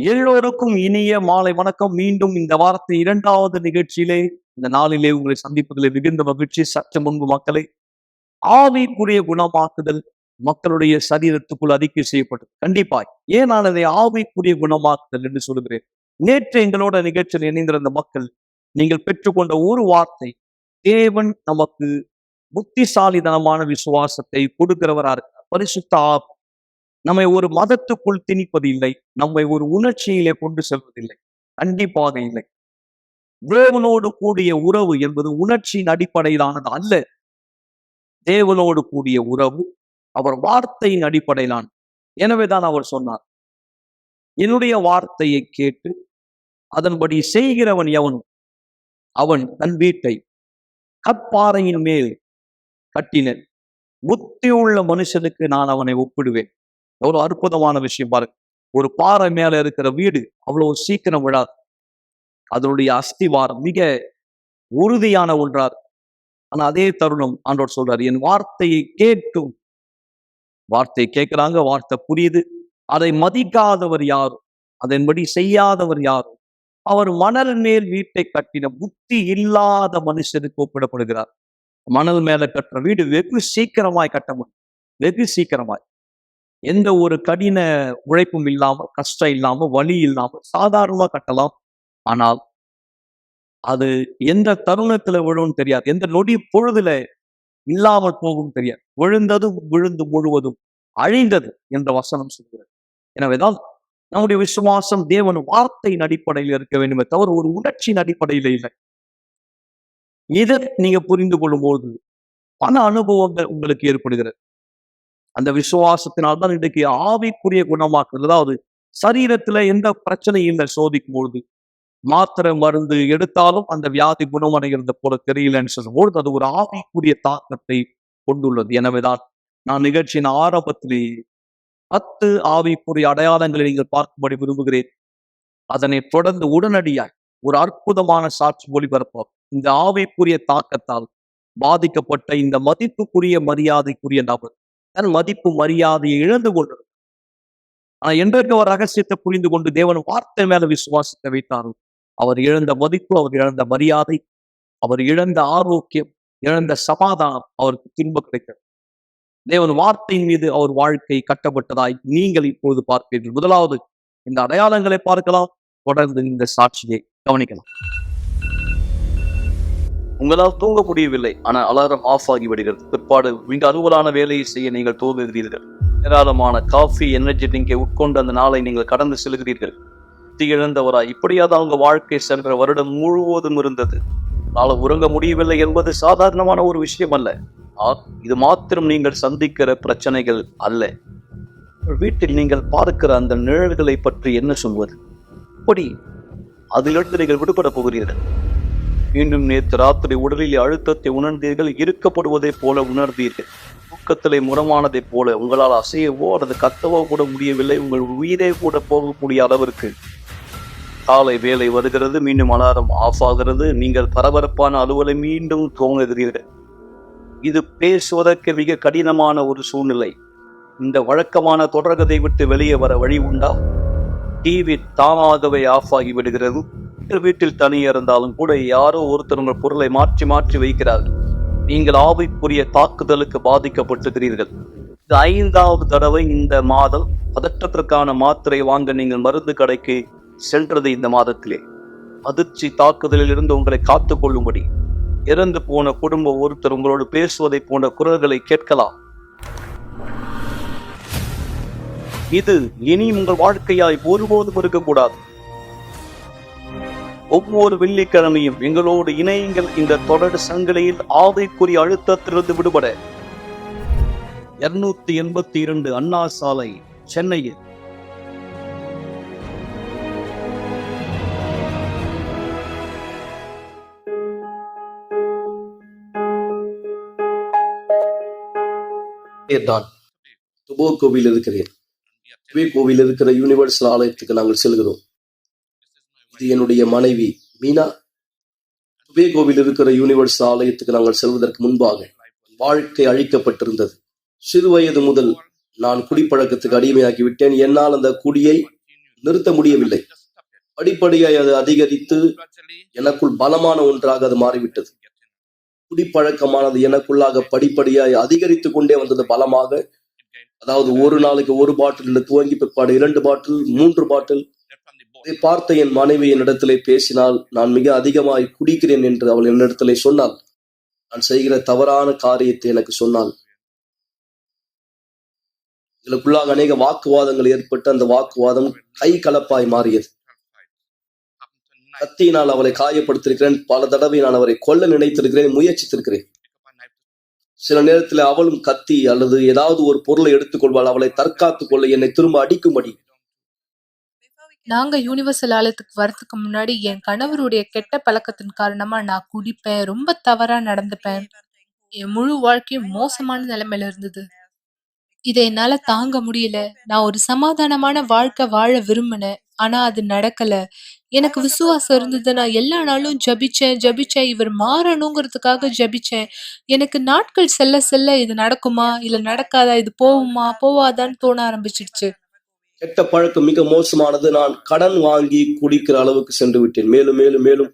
எல்லோருக்கும் இனிய மாலை வணக்கம். மீண்டும் இந்த வாரத்தின் இரண்டாவது நிகழ்ச்சியிலே இந்த நாளிலே உங்களை சந்திப்பதில் மிகுந்த மகிழ்ச்சி. சற்று முன்பு மக்களை ஆவிக்குரிய குணமாக்குதல் மக்களுடைய சரீரத்துக்குள் அறிக்கை செய்யப்பட்டது. கண்டிப்பாய் ஏன் நான் அதை ஆவிக்குரிய குணமாக்குதல் என்று சொல்கிறேன்? நேற்று எங்களோட நிகழ்ச்சியில் இணைந்திருந்த மக்கள், நீங்கள் பெற்றுக்கொண்ட ஒரு வார்த்தை, தேவன் நமக்கு புத்திசாலிதனமான விசுவாசத்தை கொடுக்கிறவரா இருக்கிறார். பரிசுத்த ஆவி நம்மை ஒரு மதத்துக்குள் திணிப்பதில்லை, நம்மை ஒரு உணர்ச்சியிலே கொண்டு செல்வதில்லை, கண்டிப்பாக இல்லை. தேவனோடு கூடிய உறவு என்பது உணர்ச்சியின் அடிப்படையிலானது அல்ல. தேவனோடு கூடிய உறவு அவர் வார்த்தையின் அடிப்படையிலான. எனவேதான் அவர் சொன்னார், என்னுடைய வார்த்தையை கேட்டு அதன்படி செய்கிறவன் எவனும் அவன் தன் வீட்டை கற்பாறையின் மேல் கட்டின புத்தியுள்ள மனுஷனுக்கு நான் அவனை ஒப்பிடுவேன். எவ்வளவு அற்புதமான விஷயம் பாருங்க. ஒரு பாறை மேல இருக்கிற வீடு அவ்வளவு சீக்கிரம் விழாது. அதனுடைய அஸ்திவாரம் மிக உறுதியான ஒன்றார். ஆனா அதே தருணம் ஆண்டவர் சொல்றாரு, என் வார்த்தையை கேட்கும். வார்த்தை கேட்கிறாங்க, வார்த்தை புரியுது, அதை மதிக்காதவர் யாரும், அதன்படி செய்யாதவர் யாரும் அவர் மணல் மேல் வீட்டை கட்டின புத்தி இல்லாத மனுஷனுக்கு ஒப்பிடப்படுகிறார். மணல் மேல கட்டுற வீடு வெகு சீக்கிரமாய் கட்ட முடியும், வெகு சீக்கிரமாய். எந்த ஒரு கடின உழைப்பும் இல்லாமல், கஷ்டம் இல்லாமல், வலி இல்லாமல் சாதாரணமா கட்டலாம். ஆனால் அது எந்த தருணத்துல விழும் தெரியாது, எந்த நொடி பொழுதுல இல்லாமல் போகும் தெரியாது. விழுந்ததும் விழுந்து முழுவதும் அழிந்தது என்ற வசனம் சொல்கிறது. எனவேதான் நம்முடைய விசுவாசம் தேவன் வார்த்தையின் அடிப்படையில் இருக்க வேண்டுமே தவிர ஒரு உணர்ச்சியின் அடிப்படையில் இல்லை. இதை நீங்க புரிந்து கொள்ளும் போது பல அனுபவங்கள் உங்களுக்கு ஏற்படுகிறது. அந்த விசுவாசத்தினால்தான் இன்றைக்கு ஆவிக்குரிய குணமாக்குறது. அதாவது சரீரத்துல எந்த பிரச்சனையும் இல்லை, சோதிக்கும் பொழுது மாத்திரை மருந்து எடுத்தாலும் அந்த வியாதி குணமடைகிறது போல தெரியலன்னு சொல்லும்போது அது ஒரு ஆவிக்குரிய தாக்கத்தை கொண்டுள்ளது. எனவேதான் நான் நிகழ்ச்சியின் ஆரம்பத்திலேயே 10 ஆவிக்குரிய அடையாளங்களை நீங்கள் பார்க்கும்படி விரும்புகிறேன். அதனை தொடர்ந்து உடனடியாய் ஒரு அற்புதமான சாட்சி ஒளிபரப்பாகும். இந்த ஆவிக்குரிய தாக்கத்தால் பாதிக்கப்பட்ட இந்த மதிப்புக்குரிய மரியாதைக்குரிய நபர் தன் மதிப்பு மரியாதையை இழந்து கொண்டது. ஆனா என்றைக்கு அவர் ரகசியத்தை புரிந்து கொண்டு தேவன் வார்த்தை மேல விசுவாசத்தை வைத்தாரோ, அவர் இழந்த மதிப்பு, அவர் இழந்த மரியாதை, அவர் இழந்த ஆரோக்கியம், இழந்த சமாதானம் அவருக்கு திரும்ப கிடைக்கிறது. தேவன் வார்த்தையின் மீது அவர் வாழ்க்கை கட்டப்பட்டதாய் நீங்கள் இப்பொழுது பார்ப்பீர்கள். முதலாவது இந்த அடையாளங்களை பார்க்கலாம், தொடர்ந்து இந்த சாட்சியை கவனிக்கலாம். உங்களால் தூங்க முடியவில்லை, ஆனால் அலாரம் ஆஃப் ஆகி விடுகிறது. பிற்பாடு மிக அலுவலான வேலையை செய்ய நீங்கள் தூங்குகிறீர்கள். ஏராளமான காஃபி, எனர்ஜி ட்ரிங்கை உட்கொண்டு அந்த நாளை நீங்கள் கடந்து செல்கிறீர்கள். இழந்தவராய் இப்படியாவது அவங்க வாழ்க்கை சென்ற வருடம் முழுவதும் இருந்தது. நாளை உறங்க முடியவில்லை என்பது சாதாரணமான ஒரு விஷயம் அல்ல. இது மாத்திரம் நீங்கள் சந்திக்கிற பிரச்சனைகள் அல்ல. வீட்டில் நீங்கள் பார்க்கிற அந்த நிழல்களை பற்றி என்ன சொல்வது? இப்படி அதிலிருந்து நீங்கள் விடுபட போகிறீர்கள். மீண்டும் நேற்று ராத்திரி உடலில் அழுத்தத்தை உணர்ந்தீர்கள், இருக்கப்படுவதை போல உணர்ந்தீர்கள். தூக்கத்திலே முரமானதை போல உங்களால் அசையவோ அல்லது கத்தவோ கூட முடியவில்லை. உங்கள் உயிரே கூட போகக்கூடிய அளவிற்கு காலை வேலை வருகிறது, மீண்டும் அலாரம் ஆஃப் ஆகிறது. நீங்கள் பரபரப்பான அலுவலை மீண்டும் துவங்குகிறீர்கள். இது பேசுவதற்கு மிக கடினமான ஒரு சூழ்நிலை. இந்த வழக்கமான தொடர்கதை விட்டு வெளியே வர வழி உண்டா? டிவி தானாகவே ஆஃப் ஆகி விடுகிறது. வீட்டில் தனியே இருந்தாலும் கூட யாரோ ஒருத்தர் உங்கள் பொருளை மாற்றி மாற்றி வைக்கிறார்கள். நீங்கள் ஆவிக்குரிய தாக்குதலுக்கு பாதிக்கப்பட்டுகிறீர்கள். இது 5வது தடவை இந்த மாதம் பதற்றத்திற்கான மாத்திரை வாங்க நீங்கள் மருந்து கடைக்கு சென்றது. இந்த மாதத்திலே அதிர்ச்சி தாக்குதலில் இருந்து உங்களை காத்துக் கொள்ளும்படி இறந்து போன குடும்பம் ஒருத்தர் உங்களோடு பேசுவதை போன்ற குரல்களை கேட்கலாம். இது இனி உங்கள் வாழ்க்கையாய் ஒருபோதும் இருக்கக்கூடாது. ஒவ்வொரு வெள்ளிக்கிழமையும் எங்களோடு இணையுங்கள். இந்த தொடர் சங்கிலியில் ஆவிக்குரிய அழுத்தத்திலிருந்து விடுபட 282 அண்ணா சாலை, சென்னையில் துபோ கோவில் இருக்கிறேன். துபே கோவில் இருக்கிற யூனிவர்சல் ஆலயத்துக்கு நாங்கள் செல்கிறோம். இது என்னுடைய மனைவி மீனா. துபே கோவில் இருக்கிற யூனிவர்சல் ஆலயத்துக்கு நாங்கள் செல்வதற்கு முன்பாக வாழ்க்கை சிறு வயது முதல் நான் குடிப்பழக்கத்துக்கு அடிமையாகி விட்டேன். என்னால் அந்த குடியை நிறுத்த முடியவில்லை. படிப்படியாய் அது அதிகரித்து எனக்குள் பலமான ஒன்றாக அது மாறிவிட்டது. குடிப்பழக்கமானது எனக்குள்ளாக படிப்படியாய் அதிகரித்து கொண்டே வந்தது பலமாக. அதாவது ஒரு நாளைக்கு 1 பாட்டில் துவங்கி பிற்பாடு 2 பாட்டில் 3 பாட்டில். இதை பார்த்த என் மனைவி என்னிடத்திலே பேசினால், நான் மிக அதிகமாய் குடிக்கிறேன் என்று அவள் என்னிடத்திலே சொன்னாள். நான் செய்கிற தவறான காரியத்தை எனக்கு சொன்னாள். இதற்குள்ளாக அநேக வாக்குவாதங்கள் ஏற்பட்டு அந்த வாக்குவாதம் கை கலப்பாய் மாறியது. கத்தியினால் அவளை காயப்படுத்திருக்கிறேன். பல தடவை நான் அவரை கொல்ல நினைத்திருக்கிறேன், முயற்சித்திருக்கிறேன். சில நேரத்தில் அவளும் கத்தி அல்லது ஏதாவது ஒரு பொருளை எடுத்துக்கொள்வாள். அவளை தற்காத்துக் கொள்ள என்னை திரும்ப அடிக்கும்படி. நாங்க யூனிவர்சல் ஆலயத்துக்கு வரதுக்கு முன்னாடி என் கணவருடைய கெட்ட பழக்கத்தின் காரணமா நான் குடிப்பேன், ரொம்ப தவறா நடந்துப்பேன். என் முழு வாழ்க்கையும் மோசமான நிலைமையில இருந்தது. இதை என்னால தாங்க முடியல. நான் ஒரு சமாதானமான வாழ்க்கை வாழ விரும்பினேன், ஆனா அது நடக்கல. எனக்கு விசுவாசம் இருந்தது. நான் எல்லா நாளும் ஜபிச்சேன். இவர் மாறணுங்கிறதுக்காக ஜபிச்சேன். எனக்கு நாட்கள் செல்ல செல்ல இது நடக்குமா இல்ல நடக்காதா, இது போகுமா போவாதான்னு தோண ஆரம்பிச்சிடுச்சு. கெட்ட பழக்கம் மிக மோசமானது. நான் கடன் வாங்கி குடிக்கிற அளவுக்கு சென்று விட்டேன். மேலும் மேலும் மேலும்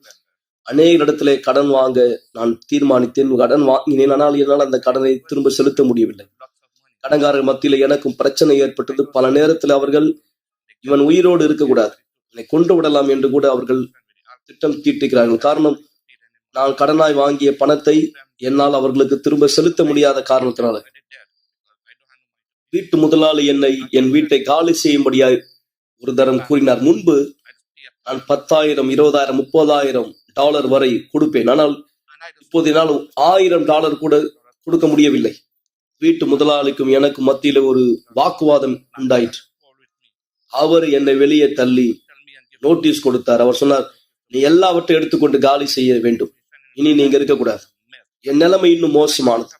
அநேக இடத்திலே கடன் வாங்க நான் தீர்மானித்தேன். கடன் வாங்கினேன், ஆனால் என்னால் அந்த கடனை திரும்ப செலுத்த முடியவில்லை. கடன்காரர் மத்தியில் எனக்கும் பிரச்சனை ஏற்பட்டது. பல நேரத்தில் அவர்கள் இவன் உயிரோடு இருக்கக்கூடாது, என்னை கொண்டு விடலாம் என்று கூட அவர்கள் திட்டம் தீட்டுகிறார்கள். காரணம், நான் கடனாய் வாங்கிய பணத்தை என்னால் அவர்களுக்கு திரும்ப செலுத்த முடியாத காரணத்தினால. வீட்டு முதலாளி என்னை என் வீட்டை காலி செய்யும்படியாய் ஒரு தரம் கூறினார். முன்பு நான் 10,000, 20,000, 30,000 டாலர் வரை கொடுப்பேன். ஆனால் இப்போது என்னால் $1,000 கூட கொடுக்க முடியவில்லை. வீட்டு முதலாளிக்கும் எனக்கும் மத்தியில ஒரு வாக்குவாதம் உண்டாயிற்று. அவர் என்னை வெளியே தள்ளி நோட்டீஸ் கொடுத்தார். அவர் சொன்னார், நீ எல்லாவற்றையும் எடுத்துக்கொண்டு காலி செய்ய வேண்டும், இனி நீங்க இருக்கக்கூடாது. என் நிலைமை இன்னும் மோசமானது.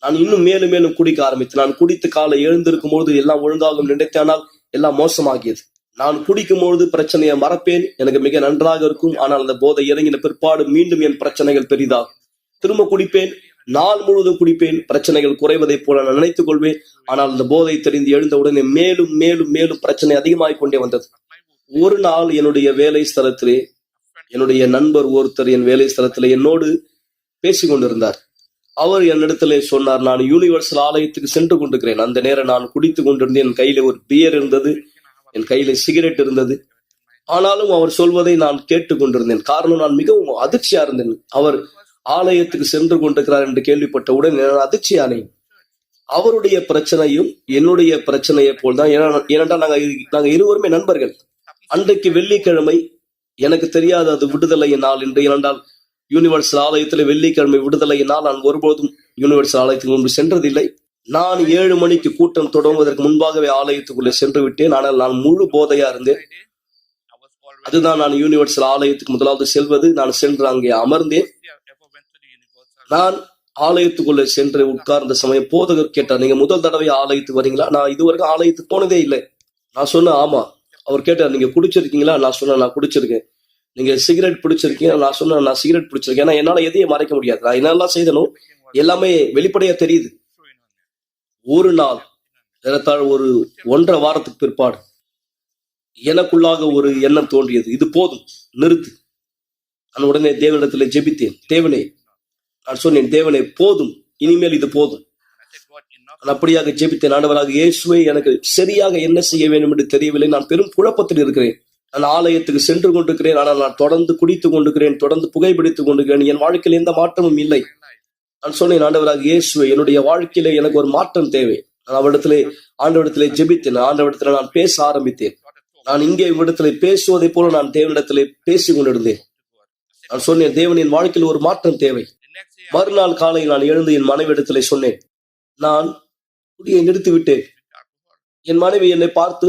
நான் இன்னும் மேலும் மேலும் குடிக்க ஆரம்பித்தேன். நான் குடித்து காலை எழுந்திருக்கும் பொழுது எல்லாம் ஒழுங்காகும் நினைத்தானால் எல்லாம் மோசமாகியது. நான் குடிக்கும் பொழுது பிரச்சனையை மறப்பேன், எனக்கு மிக நன்றாக இருக்கும். ஆனால் அந்த போதை இறங்கின பிற்பாடு மீண்டும் என் பிரச்சனைகள் பெரிதாகும். திரும்ப குடிப்பேன், நாள் முழுவதும் குடிப்பேன். பிரச்சனைகள் குறைவதைப் போல நான் நினைத்துக் கொள்வேன். ஆனால் அந்த போதை தெரிந்து எழுந்த உடனே மேலும் மேலும் மேலும் பிரச்சனை அதிகமாகிக் கொண்டே வந்தது. ஒரு நாள் என்னுடைய வேலை ஸ்தலத்திலே என்னுடைய நண்பர் ஒருத்தர் என் வேலை ஸ்தலத்திலே என்னோடு பேசிக் கொண்டிருந்தார். அவர் என்னிடத்திலே சொன்னார், நான் யூனிவர்சல் ஆலயத்துக்கு சென்று கொண்டிருக்கிறேன். அந்த நேரம் நான் குடித்துக் கொண்டிருந்தேன். என் கையில ஒரு பியர் இருந்தது, என் கையில சிகரெட் இருந்தது. ஆனாலும் அவர் சொல்வதை நான் கேட்டுக் கொண்டிருந்தேன். காரணம், நான் மிகவும் அதிர்ச்சியா இருந்தேன். அவர் ஆலயத்துக்கு சென்று கொண்டிருக்கிறார் என்று கேள்விப்பட்டவுடன் நான் அதிர்ச்சியானேன். அவருடைய பிரச்சனையும் என்னுடைய பிரச்சனையை போல்தான். ஏனென்றால் நாங்க இருவருமே நண்பர்கள். அன்றைக்கு வெள்ளிக்கிழமை, எனக்கு தெரியாது அது விடுதலையின் நாள் என்று. ஏனென்றால் யூனிவர்சல் ஆலயத்தில் வெள்ளிக்கிழமை விடுதலையின் நாள். நான் ஒருபோதும் யூனிவர்சல் ஆலயத்துக்கு முன்பு சென்றதில்லை. நான் 7 மணிக்கு கூட்டம் தொடங்குவதற்கு முன்பாகவே ஆலயத்துக்குள்ளே சென்று விட்டேன். ஆனால் நான் முழு போதையா இருந்தேன். அதுதான் நான் யூனிவர்சல் ஆலயத்துக்கு முதலாவது செல்வது. நான் சென்று அங்கே அமர்ந்தேன். நான் ஆலயத்துக்குள்ளே சென்று உட்கார்ந்த சமயம் போதகர் கேட்டார், நீங்க முதல் தடவை ஆலயத்துக்கு வரீங்களா? நான் இதுவரைக்கும் ஆலயத்துக்கு போனதே இல்லை. நான் சொன்னேன், ஆமா. அவர் கேட்டார், நீங்க குடிச்சிருக்கீங்களா? நான் சொன்னேன், நான் குடிச்சிருக்கேன். நீங்க சிகரெட் பிடிச்சிருக்கீங்க? நான் சொன்னேன், நான் சிகரெட் பிடிச்சிருக்கேன். ஏன்னா என்னால எதையும் மறைக்க முடியாது. நான் என்னெல்லாம் செய்தனும் எல்லாமே வெளிப்படையா தெரியுது. ஒரு நாள் ஏறத்தாழ ஒரு 1.5 வாரத்துக்கு பிற்பாடு எனக்குள்ளாக ஒரு எண்ணம் தோன்றியது, இது போதும், நிறுத்து. நான் உடனே தேவனிடத்துல ஜெபித்தேன். தேவனே, நான் சொன்னேன், தேவனே போதும், இனிமேல் இது போதும். நான் அப்படியாக ஜெபித்தேன். ஆண்டவராக இயேசுவே, எனக்கு சரியாக என்ன செய்ய வேண்டும் என்று தெரியவில்லை. நான் பெரும் குழப்பத்தில் இருக்கிறேன். நான் ஆலயத்துக்கு சென்று கொண்டிருக்கிறேன், ஆனால் நான் தொடர்ந்து குடித்துக் கொண்டிருக்கிறேன், தொடர்ந்து புகைப்பிடித்துக் கொண்டிருக்கிறேன். என் வாழ்க்கையில் எந்த மாற்றமும் இல்லை. நான் சொன்னேன், ஆண்டவராக இயேசுவே, என்னுடைய வாழ்க்கையில எனக்கு ஒரு மாற்றம் தேவை. நான் ஆண்டவரிடத்திலே ஜெபித்தேன். ஆண்டவரிடத்துல நான் பேச ஆரம்பித்தேன். நான் இங்கே இவ்விடத்திலே பேசுவதை போல நான் தேவனிடத்திலே பேசிக் கொண்டிருந்தேன். நான் சொன்னேன், தேவனின் வாழ்க்கையில் ஒரு மாற்றம் தேவை. மறுநாள் காலையில் நான் எழுந்து என் மனைவி இடத்திலே சொன்னேன், நான் குடியை நிறுத்தி விட்டேன். என் மனைவி என்னை பார்த்து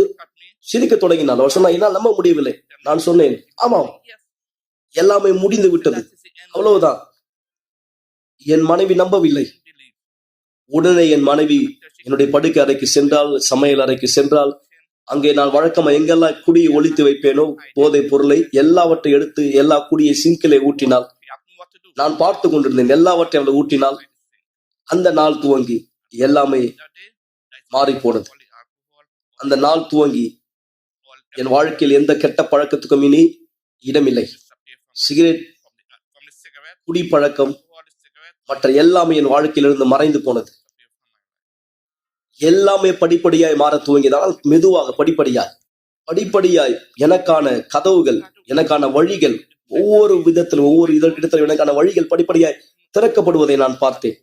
சிரிக்க தொடங்கினாள். அவர் சொன்னா, என்னால் நம்ப முடியவில்லை. நான் சொன்னேன், ஆமாம், எல்லாமே முடிந்து விட்டது, அவ்வளவுதான். என் மனைவி நம்பவில்லை. உடனே என் மனைவி என்னுடைய படுக்கை அறைக்கு சென்றால், சமையல் அறைக்கு சென்றால், அங்கே நான் வழக்கமா எங்கெல்லாம் குடியை ஒழித்து வைப்பேனோ போதை பொருளை எல்லாவற்றை எடுத்து எல்லா குடியை சிங்கிலே ஊற்றினாள். நான் பார்த்து கொண்டிருந்தேன். எல்லாவற்றையும் அவளை ஊற்றினாள். அந்த நாள் துவங்கி எல்லாமே மாறி போனது. அந்த நாள் துவங்கி என் வாழ்க்கையில் எந்த கெட்ட பழக்கத்துக்கும் இனி இடமில்லை. சிகரெட், குடிப்பழக்கம், மற்ற எல்லாமே என் வாழ்க்கையிலிருந்து மறைந்து போனது. எல்லாமே படிப்படியாய் மாற துவங்கியதால் மெதுவாக படிப்படியாய் எனக்கான கதவுகள், எனக்கான வழிகள், ஒவ்வொரு விதத்திலும் ஒவ்வொரு இடத்திலும் எனக்கான வழிகள் படிப்படியாய் திறக்கப்படுவதை நான் பார்த்தேன்.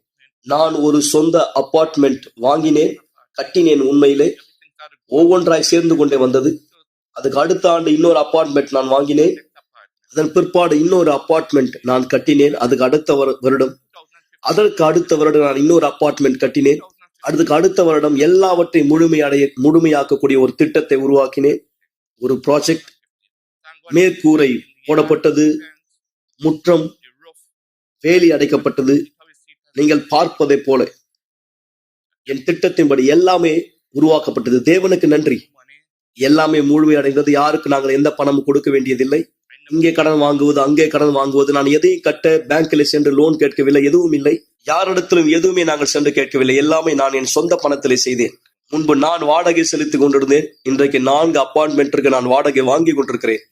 நான் ஒரு சொந்த அபார்ட்மெண்ட் வாங்கினேன், கட்டினேன். உண்மையிலே ஒவ்வொன்றாய் சேர்ந்து கொண்டே வந்தது. அதுக்கு அடுத்த ஆண்டு இன்னொரு அபார்ட்மெண்ட் நான் வாங்கினேன். அதன் பிற்பாடு இன்னொரு அபார்ட்மெண்ட் நான் கட்டினேன். அதுக்கு அடுத்த வருடம், அதற்கு அடுத்த வருடம் நான் இன்னொரு அபார்ட்மெண்ட் கட்டினேன். அதுக்கு அடுத்த வருடம் எல்லாவற்றையும் முழுமையாக்கக்கூடிய ஒரு திட்டத்தை உருவாக்கினேன். ஒரு ப்ராஜெக்ட். மேற்கூரை போடப்பட்டது, முற்றம் வேலி அடைக்கப்பட்டது. நீங்கள் பார்ப்பதை போல என் திட்டத்தின்படி எல்லாமே உருவாக்கப்பட்டது. தேவனுக்கு நன்றி, எல்லாமே முழுமையடைந்தது. யாருக்கு நாங்கள் எந்த பணமும் கொடுக்க வேண்டியதில்லை. இங்கே கடன் வாங்குவது, அங்கே கடன் வாங்குவது, நான் எதையும் கட்ட பேங்க்கில் சென்று லோன் கேட்கவில்லை, எதுவும் இல்லை. யாரிடத்திலும் எதுவுமே நாங்கள் சென்று கேட்கவில்லை. எல்லாமே நான் என் சொந்த பணத்திலே செய்தேன். முன்பு நான் வாடகை செலுத்திக் கொண்டிருந்தேன். இன்றைக்கு 4 அபார்ட்மெண்ட்டிற்கு நான் வாடகை வாங்கி கொண்டிருக்கிறேன்.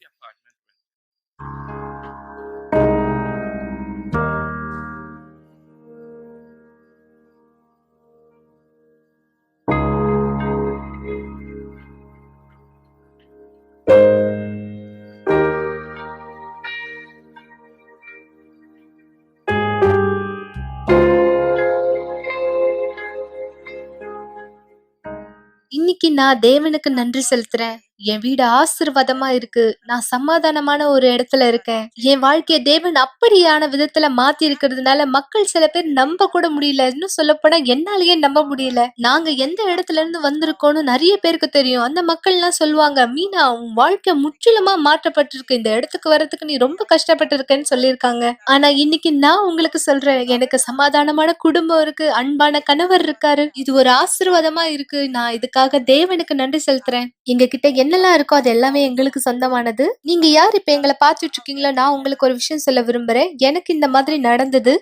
இன்னைக்கு நான் தேவனுக்கு நன்றி செலுத்துறேன். என் வீடு ஆசீர்வாதமா இருக்கு. நான் சமாதானமான ஒரு இடத்துல இருக்கேன். என் வாழ்க்கைய தேவன் அப்படியான விதத்துல மாத்தி இருக்கிறதுனால மக்கள் சில பேர் நம்ப கூட முடியல. இன்னும் சொல்லப்போனா என்னாலயே நம்ப முடியல. நாங்க எந்த இடத்துல இருந்து வந்திருக்கோம்னு நிறைய பேருக்கு தெரியும். அந்த மக்கள் எல்லாம் சொல்லுவாங்க, மீனா உன் வாழ்க்கை முற்றிலுமா மாற்றப்பட்டிருக்கு, இந்த இடத்துக்கு வர்றதுக்கு நீ ரொம்ப கஷ்டப்பட்டு இருக்கேன்னு சொல்லியிருக்காங்க. ஆனா இன்னைக்கு நான் உங்களுக்கு சொல்றேன், எனக்கு சமாதானமான குடும்பம் இருக்கு, அன்பான கணவர் இருக்காரு. இது ஒரு ஆசீர்வாதமா இருக்கு. நான் இதுக்காக தேவனுக்கு நன்றி செலுத்துறேன். எங்க கிட்ட என்னெல்லாம் இருக்கோ அது எல்லாமே எங்களுக்கு சொந்தமானது. நீங்க யார் இப்ப எங்களை பார்த்துட்டு இருக்கீங்களோ, நான் உங்களுக்கு ஒரு விஷயம் சொல்ல விரும்புறேன். எனக்கு இந்த மாதிரி நடந்தது.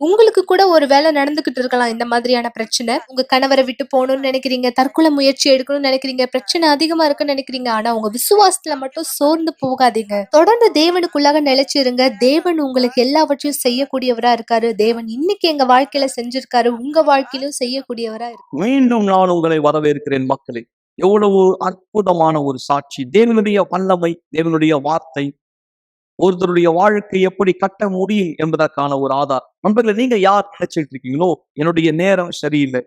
உங்களுக்கு கூட ஒரு வேலை நடந்துகிட்டு இருக்கலாம். இந்த மாதிரியான பிரச்சனை, உங்க கணவரை விட்டு போகணும்னு நினைக்கிறீங்க, தற்கொலை முயற்சி எடுக்கணும்னு நினைக்கிறீங்க, பிரச்சனை அதிகமா இருக்குன்னு நினைக்கிறீங்க. ஆனா உங்க விசுவாசத்துல மட்டும் சோர்ந்து போகாதீங்க. தொடர்ந்து தேவனுக்குள்ளாக நிலைச்சிருங்க. தேவன் உங்களுக்கு எல்லாவற்றையும் செய்யக்கூடியவரா இருக்காரு. தேவன் இன்னைக்கு எங்க வாழ்க்கையில செஞ்சிருக்காரு, உங்க வாழ்க்கையிலும் செய்யக்கூடியவரா இருக்கு. மீண்டும் நான் உங்களை வரவேற்கிறேன் மக்களே. எவ்வளவு அற்புதமான ஒரு சாட்சி! தேவனுடைய வல்லமை, தேவனுடைய வார்த்தை ஒருத்தருடைய வாழ்க்கை எப்படி கட்ட முடியும் என்பதற்கான ஒரு ஆதாரம். நண்பர்களே, நீங்க யார் நினைச்சிட்டு இருக்கீங்களோ, என்னுடைய நேரம் சரியில்லை,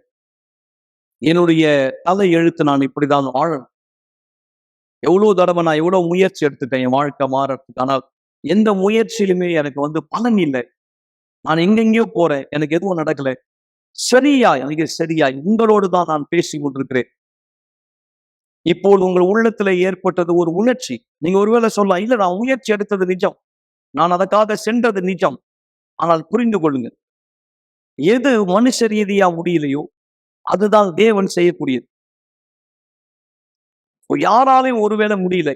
என்னுடைய தலை எழுத்து நான் இப்படிதான் வாழணும், எவ்வளவு தடவை நான் எவ்வளவு முயற்சி எடுத்துட்டேன் என் வாழ்க்கை மாறத்துக்கு, ஆனால் எந்த முயற்சியிலுமே எனக்கு பலன் இல்லை, நான் எங்கெங்கயோ போறேன், எனக்கு எதுவும் நடக்கல. சரியாய் உங்களோடு தான் நான் பேசி கொண்டிருக்கிறேன். இப்போது உங்கள் உள்ளத்துல ஏற்பட்டது ஒரு உணர்ச்சி. நீங்க ஒருவேளை சொல்லலாம், இல்ல நான் முயற்சி எடுத்தது நிஜம், நான் அதற்காக சென்றது நிஜம். ஆனால் புரிந்து கொள்ளுங்க, எது மனுஷ ரீதியா முடியலையோ அதுதான் தேவன் செய்யக்கூடியது. யாராலையும் ஒருவேளை முடியல,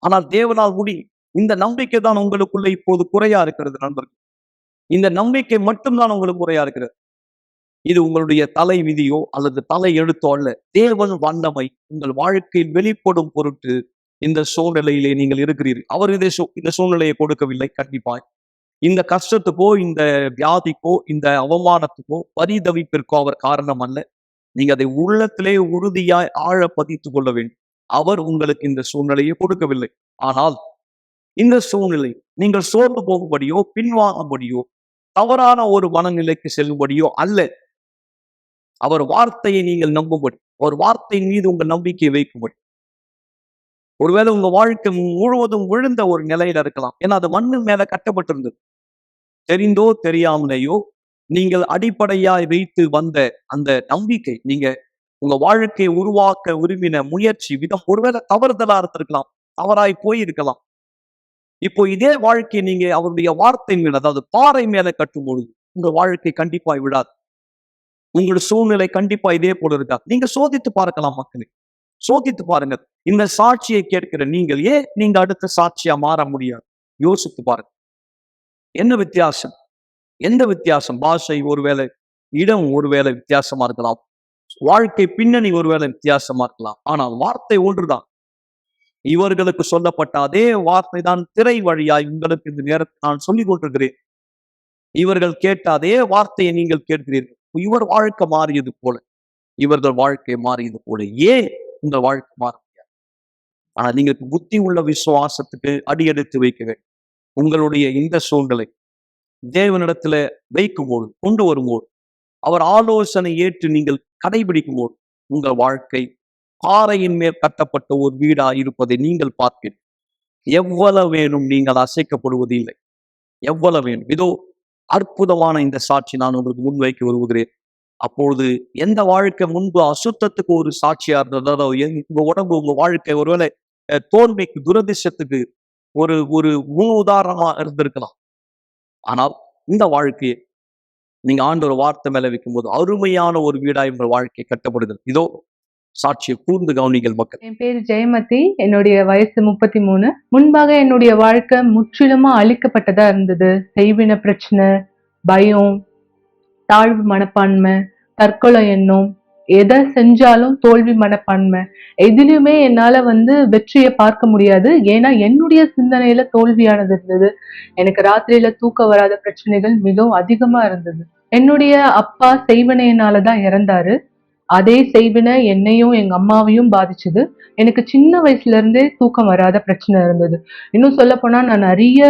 ஆனால் தேவனால் முடியும். இந்த நம்பிக்கை தான் உங்களுக்குள்ள இப்போது குறையா இருக்கிறது நண்பர்கள். இந்த நம்பிக்கை மட்டும்தான் உங்களுக்கு குறையா இருக்கிறது. இது உங்களுடைய தலை விதியோ அல்லது தலை எழுத்தோ அல்ல. தேவன் வல்லமை உங்கள் வாழ்க்கையில் வெளிப்படும் பொருட்டு இந்த சூழ்நிலையிலே நீங்கள் இருக்கிறீர்கள். அவர் இந்த சூழ்நிலையை கொடுக்கவில்லை. கண்டிப்பாய் இந்த கஷ்டத்துக்கோ, இந்த வியாதிக்கோ, இந்த அவமானத்துக்கோ, பரிதவிப்பிற்கோ அவர் காரணம் அல்ல. நீங்க அதை உள்ளத்திலே உறுதியாய் ஆழ பதித்துக் கொள்ள வேண்டும். அவர் உங்களுக்கு இந்த சூழ்நிலையை கொடுக்கவில்லை. ஆனால் இந்த சூழ்நிலை நீங்கள் சோர்ந்து போகும்படியோ, பின்வாங்கும்படியோ, தவறான ஒரு மனநிலைக்கு செல்லும்படியோ அல்ல. அவர் வார்த்தையை நீங்கள் நம்பும்படி, அவர் வார்த்தையின் மீது உங்கள் நம்பிக்கையை வைக்கும்படி. ஒருவேளை உங்க வாழ்க்கை முழுவதும் விழுந்த ஒரு நிலையில இருக்கலாம். ஏன்னா அது மண்ணு மேல கட்டப்பட்டிருந்தது. தெரிந்தோ தெரியாமலேயோ நீங்கள் அடிப்படையாய் வைத்து வந்த அந்த நம்பிக்கை, நீங்க உங்க வாழ்க்கையை உருவாக்க விரும்பின முயற்சி விதம் ஒருவேளை தவறுதலா இருந்திருக்கலாம், தவறாய் போயிருக்கலாம். இப்போ இதே வாழ்க்கையை நீங்க அவருடைய வார்த்தை மேல, அதாவது பாறை மேல கட்டும் பொழுது உங்க வாழ்க்கை கண்டிப்பாய் விடாது. உங்களோட சூழ்நிலை கண்டிப்பா இதே போல இருக்கா? நீங்க சோதித்து பார்க்கலாம் மக்களே, சோதித்து பாருங்க. இந்த சாட்சியை கேட்கிற நீங்க அடுத்த சாட்சியா மாற முடியாது. யோசித்து பாருங்க, என்ன வித்தியாசம்? எந்த வித்தியாசம்? பாஷை ஒருவேளை, இடம் ஒருவேளை வித்தியாசமா இருக்கலாம், வாழ்க்கை பின்னணி ஒருவேளை வித்தியாசமா இருக்கலாம், ஆனால் வார்த்தை ஒன்றுதான். இவர்களுக்கு சொல்லப்பட்ட அதே வார்த்தை தான் திரை வழியாய் உங்களுக்கு இந்த நேரத்தில் நான் சொல்லிக் கொண்டிருக்கிறேன். இவர்கள் கேட்ட அதே வார்த்தையை நீங்கள் கேட்கிறீர்கள். இவர் வாழ்க்கை மாறியது போல, இவர்கள் வாழ்க்கை மாறியது போல ஏன் உங்கள் வாழ்க்கை மாற முடியாது? ஆனா நீங்கள் புத்தி உள்ள விசுவாசத்துக்கு அடியெடுத்து வைக்க வேண்டும். உங்களுடைய இந்த சூழ்நிலை தேவனிடத்துல வைக்கும்போது, கொண்டு வரும்போது, அவர் ஆலோசனை ஏற்று நீங்கள் கடைபிடிக்கும் போது உங்கள் வாழ்க்கை பாறையின் மேல் கட்டப்பட்ட ஒரு வீடா இருப்பதை நீங்கள் பார்ப்பீர்கள். எவ்வளவு வேணும் நீங்கள் அசைக்கப்படுவது இல்லை. எவ்வளவு வேணும். இதோ அற்புதமான இந்த சாட்சி நான் உங்களுக்கு முன்வைக்க விரும்புகிறேன். அப்பொழுது எந்த வாழ்க்கை முன்பு அசுத்தத்துக்கு ஒரு சாட்சியா இருந்ததோ, உங்க உடம்பு, உங்க வாழ்க்கை ஒருவேளை தோல்விக்கு, துரதிர்ஷ்டத்துக்கு ஒரு ஒரு முன் உதாரணமா இருந்திருக்கலாம். ஆனால் இந்த வாழ்க்கையை நீங்க ஆண்டவர் வார்த்தை மேல வைக்கும் போது அருமையான ஒரு வீடாய் உங்கள் வாழ்க்கை கட்டப்படுகிறது. இதோ சாட்சியை கூர்ந்து கவனிகள் மக்கள். என் பேரு ஜெயமதி. என்னுடைய வயசு 33. முன்பாக என்னுடைய வாழ்க்கை முற்றிலுமா அழிக்கப்பட்டதா இருந்தது. செய்வின பிரச்சனை, பயம், தாழ்வு மனப்பான்மை, தற்கொலை எண்ணம், எதை செஞ்சாலும் தோல்வி மனப்பான்மை, எதிலுமே என்னால வெற்றியை பார்க்க முடியாது. ஏன்னா என்னுடைய சிந்தனையில தோல்வியானது இருந்தது. எனக்கு ராத்திரியில தூக்கம் வராத பிரச்சனைகள் மிகவும் அதிகமா இருந்தது. என்னுடைய அப்பா செய்வினையினாலதான் இறந்தாரு. அதே செய்வினை என்னையும் எங்க அம்மாவையும் பாதிச்சது. எனக்கு சின்ன வயசுல இருந்தே தூக்கம் வராத பிரச்சனை இருந்தது. இன்னும் சொல்ல போனா நான் நிறைய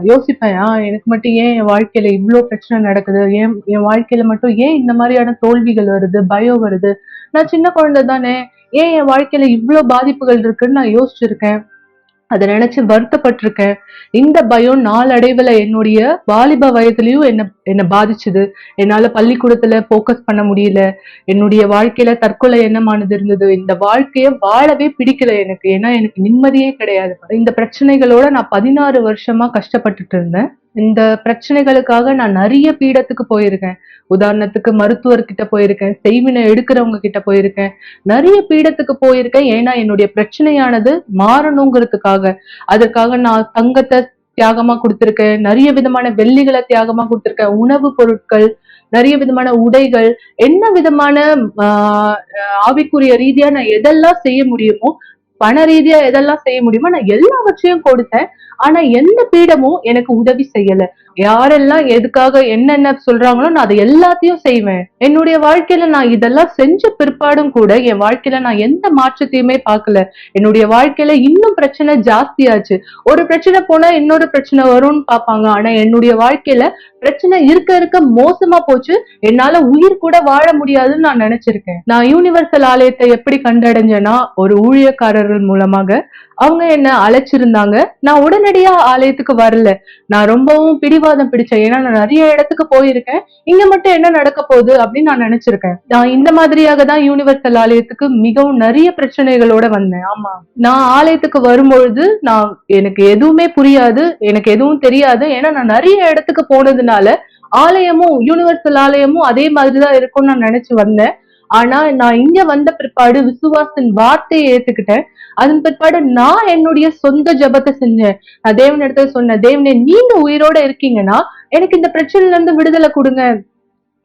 யோசிப்பேன், எனக்கு மட்டும் ஏன் என் வாழ்க்கையில இவ்வளோ பிரச்சனை நடக்குது, என் வாழ்க்கையில மட்டும் ஏன் இந்த மாதிரியான தோல்விகள் வருது, பயம் வருது, நான் சின்ன குழந்தை தானே, ஏன் என் வாழ்க்கையில இவ்வளோ பாதிப்புகள் இருக்குன்னு நான் யோசிச்சிருக்கேன். அதை நினைச்சு வருத்தப்பட்டிருக்கேன். இந்த பயம் நாளடைவுல என்னுடைய வாலிப வயதுலயும் என்ன பாதிச்சுது. என்னால பள்ளிக்கூடத்துல போக்கஸ் பண்ண முடியல. என்னுடைய வாழ்க்கையில தற்கொலை எண்ணமானது இருந்தது. இந்த வாழ்க்கைய வாழவே பிடிக்கல எனக்கு. ஏன்னா எனக்கு நிம்மதியே கிடையாது. இந்த பிரச்சனைகளோட நான் 16 வருஷமா கஷ்டப்பட்டுட்டு இருந்தேன். இந்த பிரச்சனைகளுக்காக நான் நிறைய பீடத்துக்கு போயிருக்கேன். உதாரணத்துக்கு மருத்துவர்கிட்ட போயிருக்கேன், செய்வினை எடுக்கிறவங்க கிட்ட போயிருக்கேன், நிறைய பீடத்துக்கு போயிருக்கேன். ஏன்னா என்னுடைய பிரச்சனையானது மாறணுங்கிறதுக்காக. அதற்காக நான் தங்கத்தை தியாகமா கொடுத்திருக்கேன், நிறைய விதமான வெள்ளிகளை தியாகமா கொடுத்திருக்கேன், உணவு பொருட்கள், நிறைய விதமான உடைகள், என்ன விதமான ஆவிக்குரிய ரீதியா நான் எதெல்லாம் செய்ய முடியுமோ, பண ரீதியா எதெல்லாம் செய்ய முடியுமோ நான் எல்லாவற்றையும் கொடுத்தேன். ஆனா எந்த பீடமும் எனக்கு உதவி செய்யல. யாரெல்லாம் எதுக்காக என்னென்ன சொல்றாங்களோ நான் அதை எல்லாத்தையும் செய்வேன். என்னுடைய வாழ்க்கையில நான் இதெல்லாம் செஞ்ச பிற்பாடும் கூட என் வாழ்க்கையில நான் எந்த மாற்றத்தையுமே பார்க்கல. என்னுடைய வாழ்க்கையில இன்னும் பிரச்சனை ஜாஸ்தியாச்சு. ஒரு பிரச்சனை போனா இன்னொரு பிரச்சனை வரும்னு பார்ப்பாங்க. ஆனா என்னுடைய வாழ்க்கையில பிரச்சனை இருக்க இருக்க மோசமா போச்சு. என்னால உயிர் கூட வாழ முடியாதுன்னு நான் நினைச்சிருக்கேன். நான் யூனிவர்சல் ஆலயத்தை எப்படி கண்டடைஞ்சேன்னா, ஒரு ஊழியக்காரர்கள் மூலமாக அவங்க என்ன அழைச்சிருந்தாங்க. நான் உடனடியா ஆலயத்துக்கு வரல. நான் ரொம்பவும் பிடிவாதம் பிடிச்சேன். ஏன்னா நான் நிறைய இடத்துக்கு போயிருக்கேன். இங்க மட்டும் என்ன நடக்க போகுது அப்படின்னு நான் நினைச்சிருக்கேன். நான் இந்த மாதிரியாக தான் யூனிவர்சல் ஆலயத்துக்கு மிகவும் நிறைய பிரச்சனைகளோட வந்தேன். ஆமா, நான் ஆலயத்துக்கு வரும்பொழுது எனக்கு எதுவுமே புரியாது, எனக்கு எதுவும் தெரியாது. ஏன்னா நான் நிறைய இடத்துக்கு போனதுனால ஆலயமும் யூனிவர்சல் ஆலயமும் அதே மாதிரிதான் இருக்கும்னு நான் நினைச்சு வந்தேன். ஆனா நான் இங்க வந்த பிற்பாடு விசுவாசின் வார்த்தையை ஏத்துக்கிட்டேன். அதன் பிற்பாடு நான் என்னுடைய சொந்த ஜபத்தை செஞ்சேன். நான் தேவன் இடத்துல சொன்னேன், தேவனே நீங்க உயிரோட இருக்கீங்கன்னா எனக்கு இந்த பிரச்சனைல இருந்து விடுதலை கொடுங்க.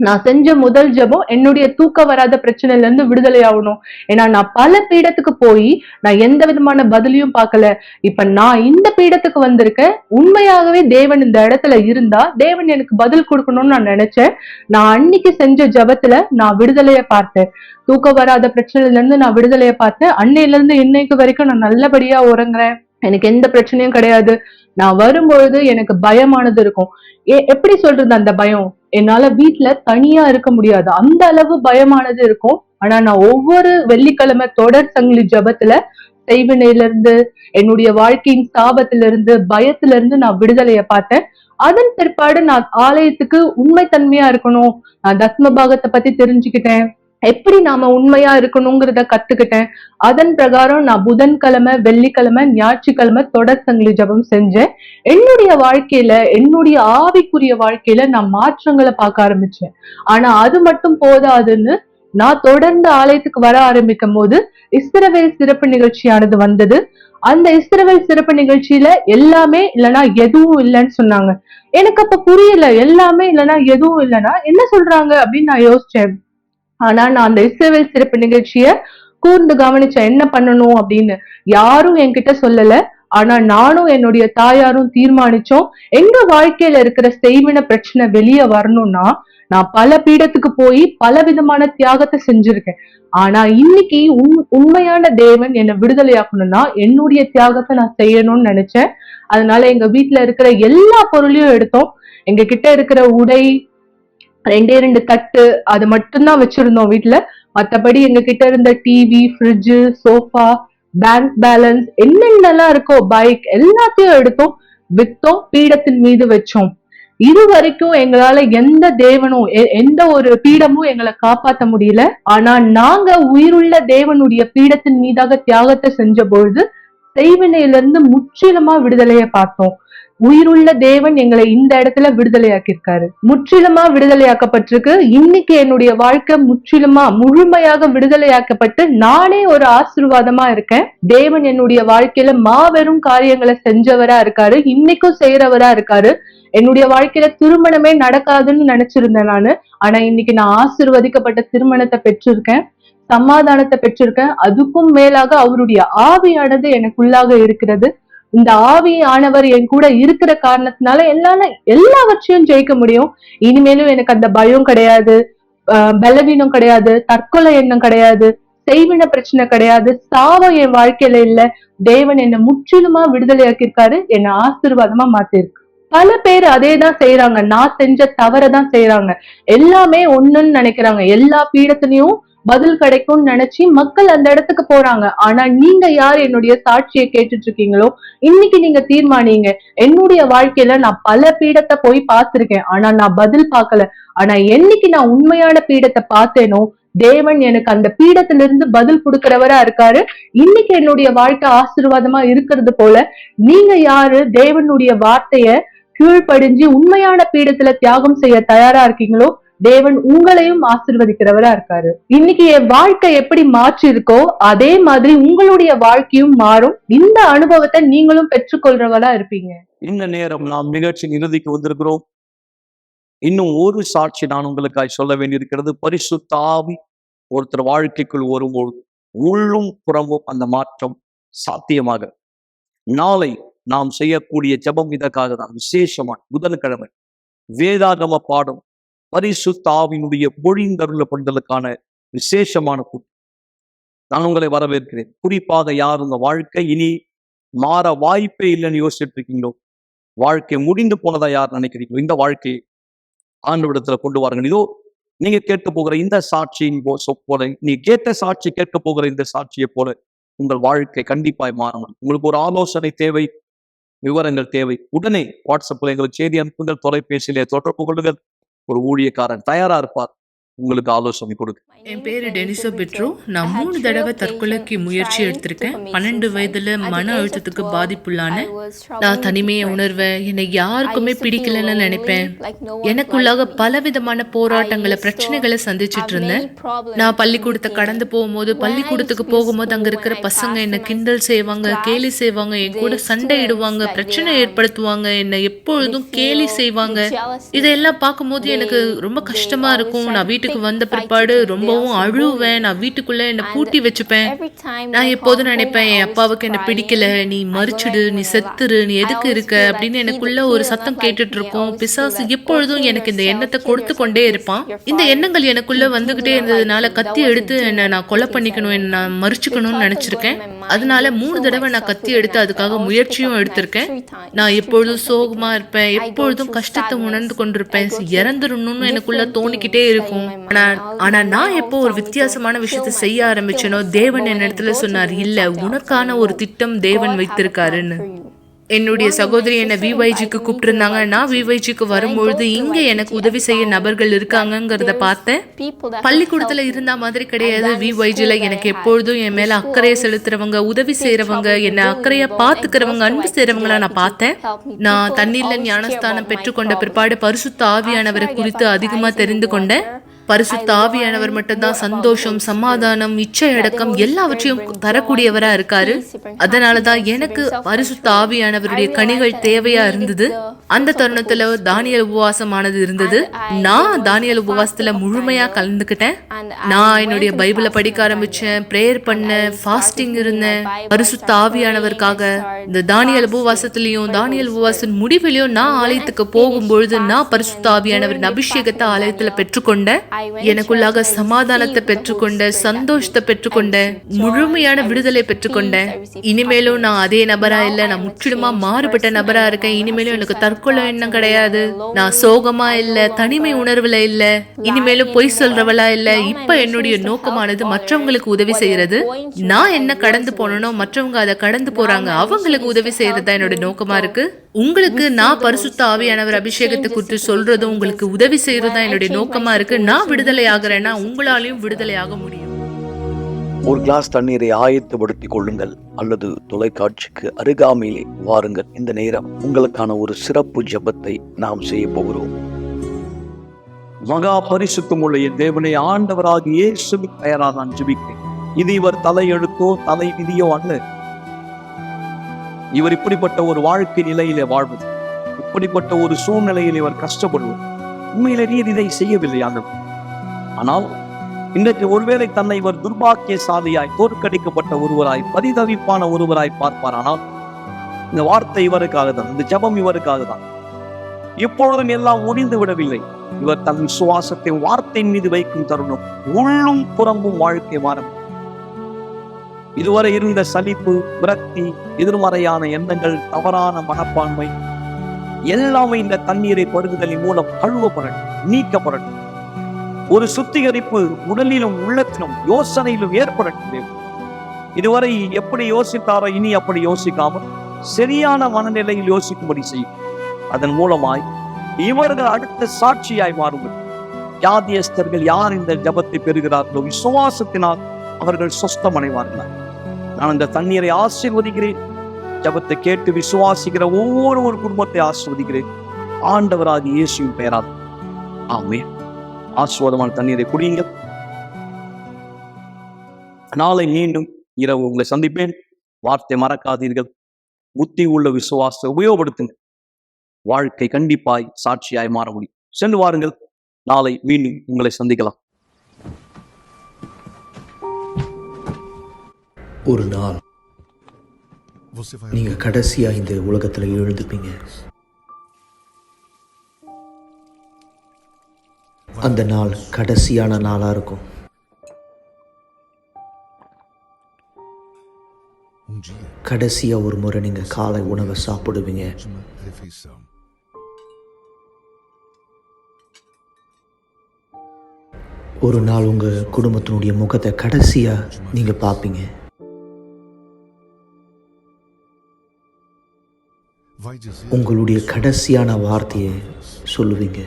நான் செஞ்ச முதல் ஜபம் என்னுடைய தூக்க வராத பிரச்சனையில இருந்து விடுதலை ஆகணும். ஏன்னா நான் பல பீடத்துக்கு போய் நான் எந்த விதமான பதிலையும் பார்க்கல. இப்ப நான் இந்த பீடத்துக்கு வந்திருக்கேன். உண்மையாகவே தேவன் இந்த இடத்துல இருந்தா தேவன் எனக்கு பதில் கொடுக்கணும்னு நான் நினைச்சேன். நான் அன்னைக்கு செஞ்ச ஜபத்துல நான் விடுதலைய பார்த்தேன். தூக்க வராத பிரச்சனையில இருந்து நான் விடுதலைய பார்த்தேன். அன்னையில இருந்து இன்னைக்கு வரைக்கும் நான் நல்லபடியா உறங்குறேன். எனக்கு எந்த பிரச்சனையும் கிடையாது. நான் வரும்பொழுது எனக்கு பயமானது இருக்கும். எப்படி சொல்றது அந்த பயம்? என்னால வீட்டுல தனியா இருக்க முடியாது, அந்த அளவு பயமானது இருக்கும். ஆனா நான் ஒவ்வொரு வெள்ளிக்கிழமை தொடர் சங்கிலி ஜபத்துல செய்வினையில இருந்து, என்னுடைய வாழ்க்கையின் சாபத்திலிருந்து, பயத்துல இருந்து நான் விடுதலைய பார்த்தேன். அதன் பிற்பாடு நான் ஆலயத்துக்கு உண்மைத்தன்மையா இருக்கணும். நான் தஸ்ம பாகத்தை பத்தி தெரிஞ்சுக்கிட்டேன். எப்படி நாம உண்மையா இருக்கணுங்கிறத கத்துக்கிட்டேன். அதன் பிரகாரம் நான் புதன்கிழமை, வெள்ளிக்கிழமை, ஞாயிற்றுக்கிழமை தொடர் சங்கிலி ஜபம் செஞ்சேன். என்னுடைய வாழ்க்கையில, என்னுடைய ஆவிக்குரிய வாழ்க்கையில நான் மாற்றங்களை பார்க்க ஆரம்பிச்சேன். ஆனா அது மட்டும் போதாதுன்னு நான் தொடர்ந்து ஆலயத்துக்கு வர ஆரம்பிக்கும் போது இஸ்ரவேல் சிறப்பு நிகழ்ச்சியானது வந்தது. அந்த இஸ்ரவேல் சிறப்பு நிகழ்ச்சியில எல்லாமே இல்லைன்னா எதுவும் இல்லைன்னு சொன்னாங்க. எனக்கு அப்ப புரியல. எல்லாமே இல்லைன்னா எதுவும் இல்லைன்னா என்ன சொல்றாங்க அப்படின்னு நான் யோசிச்சேன். ஆனா நான் அந்த இஸ்ரவேல் சிறப்பு நிகழ்ச்சிய கூர்ந்து கவனிச்சேன் என்ன பண்ணணும் அப்படின்னு. யாரும் என்கிட்ட சொல்லல. ஆனா நானும் என்னுடைய தாயாரும் தீர்மானிச்சோம், எங்க வாழ்க்கையில இருக்கிற செய்வின பிரச்சனை வெளியே வரணும்னா நான் பல பீடத்துக்கு போய் பல விதமான தியாகத்தை செஞ்சிருக்கேன். ஆனா இன்னைக்கு உண்மையான தேவன் என்னை விடுதலையாக்கணும்னா என்னுடைய தியாகத்தை நான் செய்யணும்னு நினைச்சேன். அதனால எங்க வீட்டுல இருக்கிற எல்லா பொருளையும் எடுத்தோம். எங்க கிட்ட இருக்கிற உடை, 2 தட்டு, அது மட்டும்தான் வச்சிருந்தோம் வீட்டுல. மத்தபடி எங்க கிட்ட இருந்த TV, fridge, sofa, bank balance, என்னென்னலாம் இருக்கோ, பைக், எல்லாத்தையும் எடுத்தோம், வித்தோம், பீடத்தின் மீது வச்சோம். இது வரைக்கும் எங்களால எந்த தேவனும் எந்த ஒரு பீடமும் எங்களை காப்பாத்த முடியல. ஆனா நாங்க உயிருள்ள தேவனுடைய பீடத்தின் மீதாக தியாகத்தை செஞ்ச பொழுது செய்வினையிலிருந்து முற்றிலுமா விடுதலையை பார்த்தோம். உயிருள்ள தேவன் எங்களை இந்த இடத்துல விடுதலையாக்கியிருக்காரு. முற்றிலுமா விடுதலையாக்கப்பட்டிருக்கு. இன்னைக்கு என்னுடைய வாழ்க்கை முற்றிலுமா முழுமையாக விடுதலையாக்கப்பட்டு நானே ஒரு ஆசீர்வாதமா இருக்கேன். தேவன் என்னுடைய வாழ்க்கையில மாபெரும் காரியங்களை செஞ்சவரா இருக்காரு, இன்னைக்கும் செய்யறவரா இருக்காரு. என்னுடைய வாழ்க்கையில திருமணமே நடக்காதுன்னு நினைச்சிருந்தேன் நானு. ஆனா இன்னைக்கு நான் ஆசீர்வதிக்கப்பட்ட திருமணத்தை பெற்றிருக்கேன், சமாதானத்தை பெற்றிருக்கேன். அதுக்கும் மேலாக அவருடைய ஆவியானது எனக்குள்ளாக இருக்கிறது. இந்த ஆவியானவர் என் கூட இருக்கிற காரணத்தினால எல்லாவற்றையும் ஜெயிக்க முடியும். இனிமேலும் எனக்கு அந்த பயம் கிடையாது, பலவீனம் கிடையாது, தற்கொலை எண்ணம் கிடையாது, செய்வின பிரச்சனை கிடையாது, சாவம் என் வாழ்க்கையில இல்ல. தேவன் என்னை முற்றிலுமா விடுதலையாக்கியிருக்காரு, என்னை ஆசீர்வாதமா மாத்திருக்கு. பல பேர் அதே தான் செய்யறாங்க, நான் செஞ்ச தவறதான் செய்யறாங்க. எல்லாமே ஒண்ணுன்னு நினைக்கிறாங்க, எல்லா பீடத்திலையும் பதில் கிடைக்கும்னு நினைச்சு மக்கள் அந்த இடத்துக்கு போறாங்க. ஆனா நீங்க யார் என்னுடைய சாட்சியை கேட்டுட்டு இருக்கீங்களோ இன்னைக்கு நீங்க தீர்மானிங்க. என்னுடைய வாழ்க்கையில நான் பல பீடத்தை போய் பார்த்திருக்கேன், ஆனா நான் பதில் பார்க்கல. ஆனா என்னைக்கு நான் உண்மையான பீடத்தை பார்த்தேனோ தேவன் எனக்கு அந்த பீடத்திலிருந்து பதில் கொடுக்கிறவரா இருக்காரு. இன்னைக்கு என்னுடைய வாழ்க்கை ஆசீர்வாதமா இருக்கிறது போல நீங்க யாரு தேவனுடைய வார்த்தைய கீழ்ப்படிஞ்சு உண்மையான பீடத்துல தியாகம் செய்ய தயாரா இருக்கீங்களோ தேவன் உங்களையும் ஆசீர்வதிக்கிறவரா இருக்காரு. இன்னைக்கு என் வாழ்க்கை எப்படி மாற்றி இருக்கோ அதே மாதிரி உங்களுடைய வாழ்க்கையும் மாறும். இந்த அனுபவத்தை நீங்களும் பெற்றுக்கொள்றவளா இருப்பீங்க. இந்த நேரம் நாம் நிகழ்ச்சியின் இறுதிக்கு வந்திருக்கிறோம். இன்னும் ஒரு சாட்சி நான் உங்களுக்காய் சொல்ல வேண்டியிருக்கிறது. பரிசுத்த ஆவி ஒருத்தர் வாழ்க்கைக்குள் வரும்போது உள்ளும் புறமும் அந்த மாற்றம் சாத்தியமாக. நாளை நாம் செய்யக்கூடிய ஜெபம் இதற்காக தான். விசேஷமான புதன்கிழமை வேதாகம பாடம், பரிசுத்த ஆவியினுடைய பொழிந்தருளப்படுதலுக்கான விசேஷமான கூட்டம். நான் உங்களை வரவேற்கிறேன். குறிப்பாக யார் உங்க வாழ்க்கை இனி மாற வாய்ப்பே இல்லைன்னு யோசிச்சுட்டு இருக்கீங்களோ, வாழ்க்கை முடிந்து போனதா யார் நினைக்கிறீங்களோ, இந்த வாழ்க்கையை ஆண்டவரிடத்துல கொண்டு வாருங்கள். இதோ நீங்க கேட்க போகிற இந்த சாட்சியின் போல, நீ கேட்ட சாட்சி கேட்க போகிற இந்த சாட்சியை போல உங்கள் வாழ்க்கை கண்டிப்பாய் மாறணும். உங்களுக்கு ஒரு ஆலோசனை தேவை, விவரங்கள் தேவை, உடனே வாட்ஸ்அப்ல எங்களுக்கு செய்தி அனுப்புங்கள், தொலைபேசியிலே தொடர்பு கொள்ளுங்கள். ஒரு ஊழியக்காரன் தயாரா இருப்பார் உங்களுக்கு ஆலோசனை கொடுக்க. என் பேரு டெனிசா பெட்ரோ. நான் 3 தடவை தற்கொலைக்கு முயற்சி எடுத்திருக்கேன். 12 வயதுல மன அழுத்தத்துக்கு பாதிப்புள்ளான. நான் தனிமையை உணர்வேன், என்னை யாருக்குமே பிடிக்கலன்னு நினைப்பேன். எனக்குள்ளாக பலவிதமான போராட்டங்களை, பிரச்சனைகளை சந்திச்சுட்டு இருந்தேன். நான் பள்ளிக்கூடத்தை கடந்து போகும்போது, பள்ளிக்கூடத்துக்கு போகும்போது அங்க இருக்கிற பசங்க என்னை கிண்டல் செய்வாங்க, கேலி செய்வாங்க, என் கூட சண்டையிடுவாங்க, பிரச்சனை ஏற்படுத்துவாங்க, என்னை எப்பொழுதும் கேலி செய்வாங்க. இதெல்லாம் பார்க்கும்போது எனக்கு ரொம்ப கஷ்டமா இருக்கும். நான் வீட்டுக்கு வந்த பிற்பாடு ரொம்பவும் அழுவேன். நான் வீட்டுக்குள்ள என்ன பூட்டி வச்சுப்பேன். நான் எப்போதும் நினைப்பேன், என் அப்பாவுக்கு என்ன பிடிக்கல, நீ மறிச்சிடு, நீ செத்துரு, நீ எதுக்கு இருக்க அப்படின்னு எனக்குள்ள ஒரு சத்தம் கேட்டுட்டு இருக்கும். பிசாசு எப்பொழுதும் எனக்கு இந்த எண்ணத்தை கொடுத்து கொண்டே இருப்பான். இந்த எண்ணங்கள் எனக்குள்ள வந்துகிட்டே இருந்ததுனால கத்தி எடுத்து என்ன நான் கொலை பண்ணிக்கணும், என்ன நான் மறிச்சுக்கணும்னு நினைச்சிருக்கேன். அதனால 3 தடவை நான் கத்தி எடுத்து அதுக்காக முயற்சியும் எடுத்திருக்கேன். நான் எப்பொழுதும் சோகமா இருப்பேன், எப்பொழுதும் கஷ்டத்தை உணர்ந்து கொண்டிருப்பேன், இறந்துடணும்னு எனக்குள்ள தோணிக்கிட்டே இருக்கும். ஆனா நான் எப்போ ஒரு வித்தியாசமான விஷயத்தை செய்ய ஆரம்பிச்சேனோ தேவன் என் இடத்துல சொன்னார், இல்ல உனக்கான ஒரு திட்டம் தேவன் வைத்திருக்காருன்னு. என்னுடைய சகோதரி என்னை விவைஜிக்கு கூப்பிட்டு இருந்தாங்க. நான் விவைஜிக்கு வரும்பொழுது இங்க எனக்கு உதவி செய்ய நபர்கள் இருக்காங்கிறத பார்த்தேன். பள்ளிக்கூடத்துல இருந்த மாதிரி கிடையாது. விவைஜில எனக்கு எப்பொழுதும் என் மேல அக்கறையை செலுத்துறவங்க, உதவி செய்யறவங்க, என்னை அக்கறையா பாத்துக்கிறவங்க, அன்பு செய்யறவங்களா நான் பார்த்தேன். நான் தண்ணீர்ல ஞானஸ்தானம் பெற்றுக்கொண்ட பிற்பாடு பரிசுத்த ஆவியானவரை குறித்து அதிகமா தெரிந்து கொண்டேன். பரிசுத்த ஆவியானவர் மட்டும்தான் சந்தோஷம், சமாதானம், இச்சை அடக்கம் எல்லாவற்றையும் தரக்கூடியவரா இருக்காரு. அதனாலதான் எனக்கு பரிசுத்த ஆவியானவருடைய கனிகள் தேவையா இருந்தது. அந்த தருணத்துல தானியல் உபவாசமானது இருந்தது. நான் தானியல் உபவாசத்துல முழுமையா கலந்துக்கிட்டேன். நான் என்னுடைய பைபிளை படிக்க ஆரம்பிச்சேன், பிரேயர் பண்ணேன், ஃபாஸ்டிங் இருந்தேன் பரிசுத்த ஆவியானவருக்காக. இந்த தானியல் உபவாசத்திலையும் தானியல் உபவாசத்தின் முடிவிலையும் நான் ஆலயத்துக்கு போகும்பொழுது நான் பரிசுத்த ஆவியானவரின் அபிஷேகத்தை ஆலயத்துல பெற்றுக்கொண்டேன். எனக்குள்ளாக சமாதானத்தை பெற்றுக்கொண்டேன், சந்தோஷத்தை பெற்றுக்கொண்டேன், முழுமையான விடுதலை பெற்றுக்கொண்டேன். இனிமேலும் நான் அதே நபரா இல்ல, நான் முற்றிலுமா மாறுபட்ட நபரா இருக்கேன். இனிமேலும் எனக்கு தற்கொலை எண்ணம் கிடையாது. நான் சோகமா இல்ல, தனிமை உணர்வுல இல்ல, இனிமேலும் பொய் சொல்றவளா இல்ல. இப்ப என்னுடைய நோக்கமானது மற்றவங்களுக்கு உதவி செய்யறது. நான் என்ன கடந்து போனனோ மற்றவங்க அதை கடந்து போறாங்க, அவங்களுக்கு உதவி செய்யறதா என்னோட நோக்கமா இருக்கு. உங்களுக்கு நான் பரிசுத்த ஆவியானவர் அபிஷேகத்தை குறித்து சொல்றதும் உங்களுக்கு உதவி செய்யறதா என்னுடைய நோக்கமா இருக்கு. நான் விடுதலை ஆகிறேன்னா உங்களாலையும் விடுதலை ஆக முடியும். ஒரு கிளாஸ் தண்ணீரை ஆயத்தப்படுத்திக் கொள்ளுங்கள் அல்லது தொலைக்காட்சிக்கு அருகாமையிலே வாருங்கள். இந்த நேரம் உங்களுக்கான ஒரு சிறப்பு ஜெபத்தை நாம் செய்ய போகிறோம். மகா பரிசுத்தமுள்ள என் தேவனை, ஆண்டவராகிய இயேசுவின் பெயரால் நான் ஜெபிக்கிறேன். இது இவர் தலையெழுத்தோ தலை விதியோ அல்ல. இவர் இப்படிப்பட்ட ஒரு வாழ்க்கை நிலையிலே வாழ்வது, இப்படிப்பட்ட ஒரு சூழ்நிலையில் இவர் கஷ்டப்படுவது, உண்மையிலே நீர் இதை செய்யவில்லை ஆண்டவர். ஆனால் இன்றைக்கு ஒருவேளை தன்னை இவர் துர்பாக்கியசாலியாய், தோற்கடிக்கப்பட்ட ஒருவராய், பரிதவிப்பான ஒருவராய் பார்ப்பார். ஆனால் இந்த வார்த்தை இவருக்காக தான், இந்த ஜெபம் இவருக்காக தான். எப்பொழுதும் எல்லாம் முடிந்து விடவில்லை. இவர் தன் விசுவாசத்தை வார்த்தையின் மீது வைக்கும் தருணம் உள்ளும் புறம்பும் வாழ்க்கை மாறும். இதுவரை இருந்த சலிப்பு, விரக்தி, எதிர்மறையான எண்ணங்கள், தவறான மனப்பான்மை எல்லாமே இந்த தண்ணீரை பருகுதலின் மூலம் கழுவப்படட்டும், நீக்கப்படட்டும். ஒரு சுத்திகரிப்பு உடலிலும் உள்ளத்திலும் யோசனையிலும் ஏற்படட்டும். இதுவரை எப்படி யோசித்தாரோ இனி அப்படி யோசிக்காமல் சரியான மனநிலையில் யோசிக்கும்படி செய்யும். அதன் மூலமாய் இவர்கள் அடுத்த சாட்சியாய் மாறுவர். வியாதியஸ்தர்கள் யார் இந்த ஜபத்தை பெறுகிறார்களோ விசுவாசத்தினால் அவர்கள் சொஸ்தம் அடைவார்கள். நான் இந்த தண்ணீரை ஆசீர்வதிக்கிறேன். ஜபத்தை கேட்டு விசுவாசிக்கிற ஒவ்வொரு குடும்பத்தை ஆசீர்வதிக்கிறேன் ஆண்டவராகிய இயேசுவின் பெயரால். ஆமென். ஆசீர்வாதமான தண்ணீரை குடியுங்கள். நாளை மீண்டும் இரவு உங்களை சந்திப்பேன். வார்த்தை மறக்காதீர்கள். புத்தி உள்ள விசுவாசத்தை உபயோகப்படுத்துங்க. வாழ்க்கை கண்டிப்பாய் சாட்சியாய் மாற முடியும். சென்று வாருங்கள். நாளை மீண்டும் உங்களை சந்திக்கலாம். ஒரு நாள் நீங்க கடைசியா இந்த உலகத்துல எழுந்துப்பீங்க. அந்த நாள் கடைசியான நாளா இருக்கும். கடைசியா ஒரு முறை நீங்க காலை உணவை சாப்பிடுவீங்க. ஒரு நாள் உங்க குடும்பத்தினுடைய முகத்தை கடைசியா நீங்க பார்ப்பீங்க. உங்களுடைய கடைசியான வார்த்தையை சொல்லுவீங்க.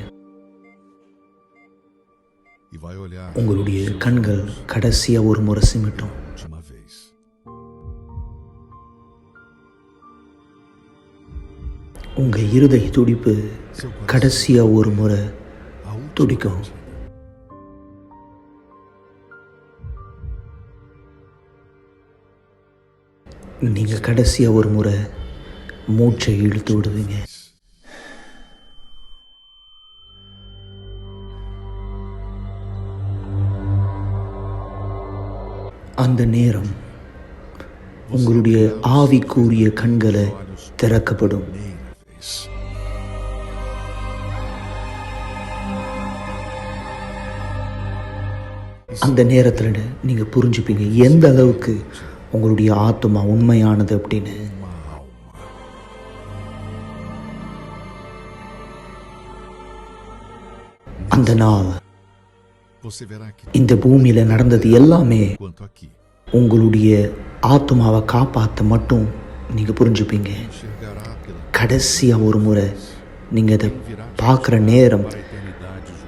உங்களுடைய கண்கள் கடைசியா ஒரு முறை சிமிட்டும். உங்க இருதய துடிப்பு கடைசியா ஒரு முறை துடிக்கும். நீங்க கடைசியா ஒரு முறை மூச்சை இழுத்து விடுவீங்க. அந்த நேரம் உங்களுடைய ஆவிக்குரிய கண்களை திறக்கப்படும். அந்த நேரத்தில் நீங்க புரிஞ்சுப்பீங்க எந்த அளவுக்கு உங்களுடைய ஆத்மா உண்மையானது அப்படின்னு. அந்த நாள் இந்த பூமியில நடந்தது எல்லாமே உங்களுடைய ஆத்மாவை காப்பாற்ற மட்டும் நீங்க புரிஞ்சுப்பீங்க. கடைசியா ஒரு முறை நீங்க அதை பார்க்குற நேரம்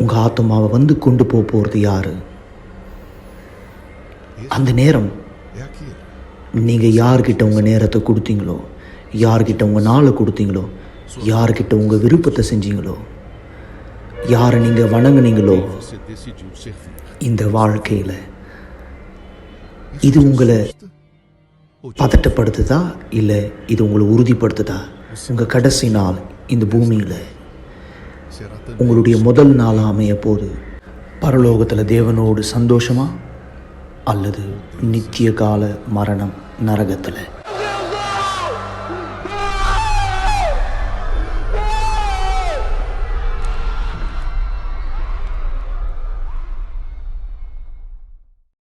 உங்க ஆத்மாவை வந்து கொண்டு போறது யாரு? அந்த நேரம் நீங்க யார்கிட்ட உங்க நேரத்தை கொடுத்தீங்களோ, யார்கிட்ட உங்க நாளை கொடுத்தீங்களோ, யார்கிட்ட உங்க விருப்பத்தை செஞ்சீங்களோ, யாரை நீங்கள் வணங்குனீங்களோ இந்த வாழ்க்கையில் இது உங்களை பதட்டப்படுத்துதா இல்லை இது உங்களை உறுதிப்படுத்துதா? உங்கள் கடைசி நாள் இந்த பூமியில் உங்களுடைய முதல் நாளாக அமைய போது பரலோகத்தில் தேவனோடு சந்தோஷமா அல்லது நித்திய கால மரணம் நரகத்தில்?